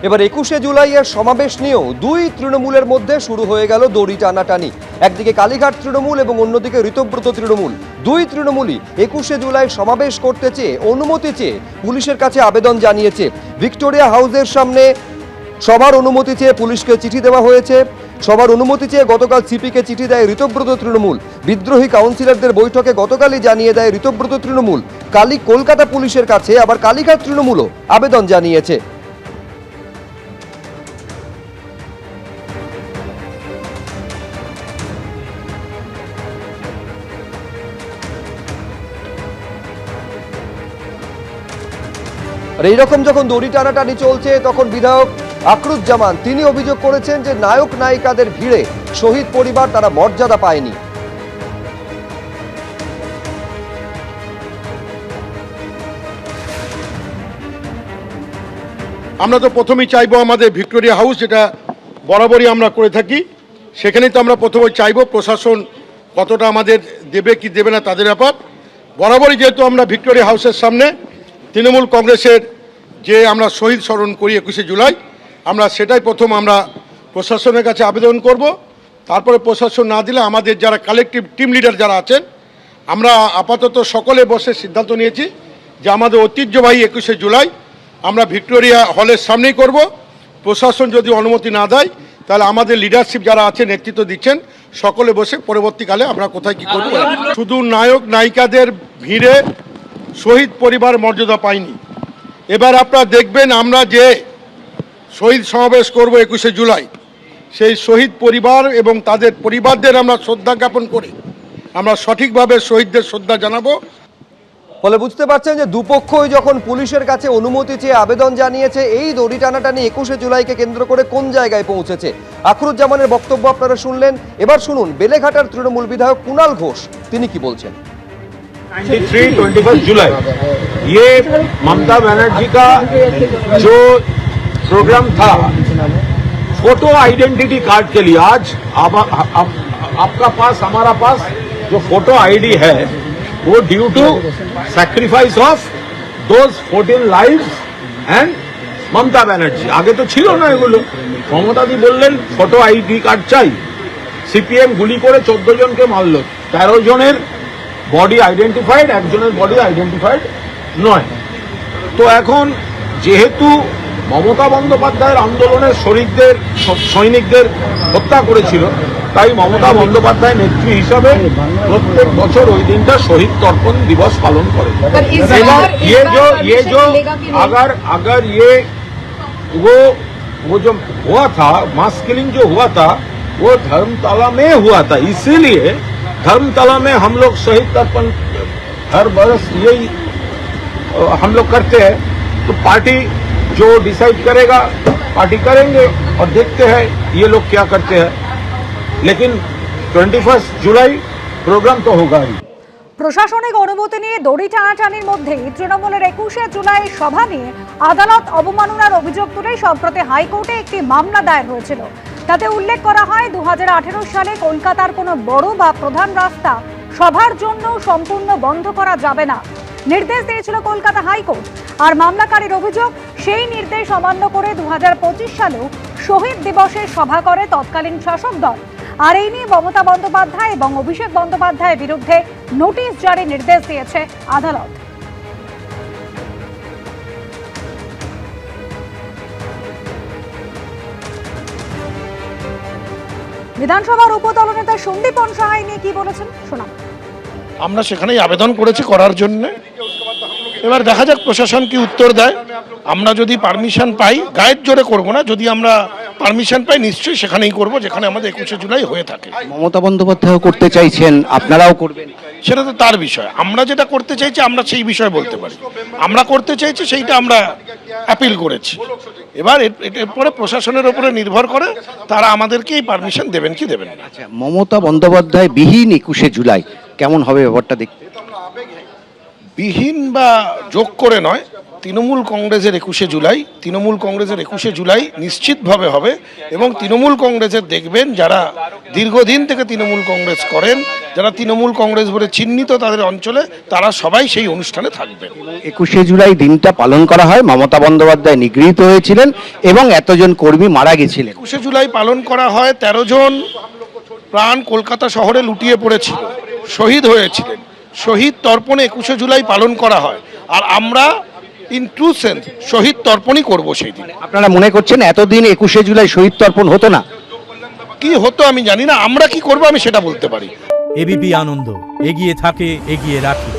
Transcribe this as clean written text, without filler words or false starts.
এবার 21শে জুলাইয়ের সমাবেশ নিয়েও দুই তৃণমূলের মধ্যে শুরু হয়ে গেল দড়ি টানাটানি। একদিকে কালীঘাট তৃণমূল এবং অন্যদিকে ঋতব্রত তৃণমূল। দুই তৃণমূলই 21শে জুলাই সমাবেশ করতে চেয়ে অনুমতি চেয়ে পুলিশের কাছে আবেদন জানিয়েছে। ভিক্টোরিয়া হাউসের সামনে সবার অনুমতি চেয়ে পুলিশকে চিঠি দেওয়া হয়েছে। সবার অনুমতি চেয়ে গতকাল সিপিকে চিঠি দেয় ঋতব্রত তৃণমূল। বিদ্রোহী কাউন্সিলরদের বৈঠকে গতকালই জানিয়ে দেয় ঋতব্রত তৃণমূল। কালই কলকাতা পুলিশের কাছে আবার কালীঘাট তৃণমূলও আবেদন জানিয়েছে। আর এইরকম যখন দড়ি টানাটানি চলছে তখন বিধায়ক আকরুজ্জামান তিনি অভিযোগ করেছেন যে নায়ক নায়িকাদের ভিড়ে শহীদ পরিবার তারা মর্যাদা পায়নি। আমরা তো প্রথমেই চাইবো আমাদের ভিক্টোরিয়া হাউস, যেটা বরাবরই আমরা করে থাকি, সেখানেই তো আমরা প্রথমে চাইবো প্রশাসন কতটা আমাদের দেবে কি দেবে না তাদের ব্যাপার। বরাবরই যেহেতু আমরা ভিক্টোরিয়া হাউসের সামনে তৃণমূল কংগ্রেসের যে আমরা শহীদ স্মরণ করি 21শে জুলাই, আমরা সেটাই প্রথম আমরা প্রশাসনের কাছে আবেদন করব। তারপরে প্রশাসন না দিলে আমাদের যারা কালেকটিভ টিম লিডার যারা আছেন, আমরা আপাতত সকলে বসে সিদ্ধান্ত নিয়েছি যে আমাদের ঐতিহ্যবাহী 21শে জুলাই আমরা ভিক্টোরিয়া হলের সামনেই করব। প্রশাসন যদি অনুমতি না দেয় তাহলে আমাদের লিডারশিপ যারা আছে নেতৃত্ব দিচ্ছেন সকলে বসে পরবর্তীকালে আমরা কোথায় কি করব। শুধু নায়ক নায়িকাদের ভিড়ে শহীদ পরিবার মর্যাদা পায়নি। এবার আপনারা দেখবেন আমরা যে শহীদ সমাবেশ করব 21শে জুলাই, সেই শহীদ পরিবার এবং তাদের পরিবারদের আমরা শ্রদ্ধা জ্ঞাপন করে আমরা সঠিকভাবে শহীদদের শ্রদ্ধা জানাবো। ফলে বুঝতে পারছেন যে দুপক্ষই যখন পুলিশের কাছে অনুমতি চেয়ে আবেদন জানিয়েছে, এই দড়ি টানাটানি 21শে জুলাইকে কেন্দ্র করে কোন জায়গায় পৌঁছেছে। আকরুজ্জামানের বক্তব্য আপনারা শুনলেন, এবার শুনুন বেলেঘাটার তৃণমূল বিধায়ক কুণাল ঘোষ তিনি কি বলছেন। 21 जुलाई ये ममता बनर्जी का जो प्रोग्राम था फोटो आइडेंटिटी कार्ड के लिए, आज आपका पास हमारा पास जो फोटो आईडी है वो due to sacrifice of those 14 lives and Mamata Banerjee. आगे तो छिलो ना एगुलो, ममता दी बोललेन फोटो आईडी कार्ड चाই, सीपीएम गुली करे 14 जनके मारलो, 13 जনের বডি আইডেন্টিফাইড, একজনের বডি আইডেন্টিফাইড নয়। তো এখন যেহেতু মমতা বন্দ্যোপাধ্যায়ের আন্দোলনের শহীদদের সৈনিকদের হত্যা করেছিল, তাই মমতা বন্দ্যোপাধ্যায় নেত্রী হিসাবে প্রত্যেক বছর ওই দিনটা শহীদ তর্পণ দিবস পালন করে। ये जो अगर ये वो जो हुआ था, मास किलिंग जो हुआ था वो धर्मतला में हुआ था, इसीलिए धर्मतला में हम लोग शहीद तर्पण हर बरस यही हम लोग करते हैं। तो पार्टी जो डिसाइड करेगा पार्टी करेंगे और देखते हैं ये लोग क्या करते हैं, लेकिन 21 जुलाई प्रोग्राम तो होगा ही। প্রশাসনিক অনুমতি নিয়ে দড়ি টানাটানির মধ্যে তৃণমূলের 21শে জুলাই সভা নিয়ে আদালত অবমাননার অভিযোগ তুলে সম্প্রতি হাইকোর্টে একটি মামলা দায়ের হয়েছিল। তাতে উল্লেখ করা হয় 2018 সালে কলকাতার কোনো বড় বা প্রধান রাস্তা সভার জন্য সম্পূর্ণ বন্ধ করা যাবে না, নির্দেশ দিয়েছিল কলকাতা হাইকোর্ট। আর মামলাকারীর অভিযোগ, সেই নির্দেশ অমান্য করে 2025 সালেও শহীদ দিবসের সভা করে তৎকালীন শাসক দল। আর এই নিয়ে মমতা বন্দ্যোপাধ্যায় এবং অভিষেক বন্দ্যোপাধ্যায়ের বিরুদ্ধে নোটিশ জারির নির্দেশ দিয়েছে আদালত। বিধানসভার উপদলনেতা সন্দীপন সাহাই নিয়ে কি বলেছেন শোনাম। আমরা সেখানেই আবেদন করেছি করার জন্য, এবার দেখা যাক প্রশাসন কি উত্তর দেয়। আমরা যদি পারমিশন পাই, গায়ের জোরে করব না, যদি আমরা পারমিশন পাই নিশ্চয়ই সেখানেই করব যেখানে আমাদের 21শে জুলাই হয়ে থাকে। মমতা বন্দ্যোপাধ্যায় করতে চাইছেন, আপনারাও করবেন, সেটা তো তার বিষয়। আমরা যেটা করতে চাইছি আমরা সেই বিষয়ে বলতে পারি, আমরা করতে চাইছি সেইটা আমরা অ্যাপিল করেছি। এবার এরপরে প্রশাসনের উপরে নির্ভর করে তারা আমাদেরকেই পারমিশন দেবেন কি দেবেন না। আচ্ছা, মমতা বন্দ্যোপাধ্যায় বিহীন 21শে জুলাই কেমন হবে ব্যাপারটা দেখতে? বিহীন বা যোগ করে নয়, তৃণমূল কংগ্রেসের 21শে জুলাই, তৃণমূল কংগ্রেসের 21শে জুলাই নিশ্চিতভাবে হবে এবং তৃণমূল কংগ্রেসের দেখবেন যারা দীর্ঘদিন থেকে তৃণমূল কংগ্রেস করেন, যারা তৃণমূল কংগ্রেস বলে চিহ্নিত তাদের অঞ্চলে, তারা সবাই সেই অনুষ্ঠানে থাকবেন। 21শে জুলাই দিনটা পালন করা হয়, মমতা বন্দ্যোপাধ্যায় নিগৃহীত হয়েছিলেন এবং এতজন কর্মী মারা গেছিলেন। 21শে জুলাই পালন করা হয়, 13 জন প্রাণ কলকাতা শহরে লুটিয়ে পড়েছিল, শহীদ হয়েছিলেন। শহীদ তর্পণে 21শে জুলাই পালন করা হয়, আর আমরা ইন ট্রু সেন্স শহীদ তর্পণই করব সেই দিন। আপনারা মনে করছেন এতদিন 21শে জুলাই শহীদ তর্পণ হতো না? কি হতো আমি জানি না, আমরা কি করব আমি সেটা বলতে পারি। এবিপি আনন্দ, এগিয়ে থাকে, এগিয়ে রাখে।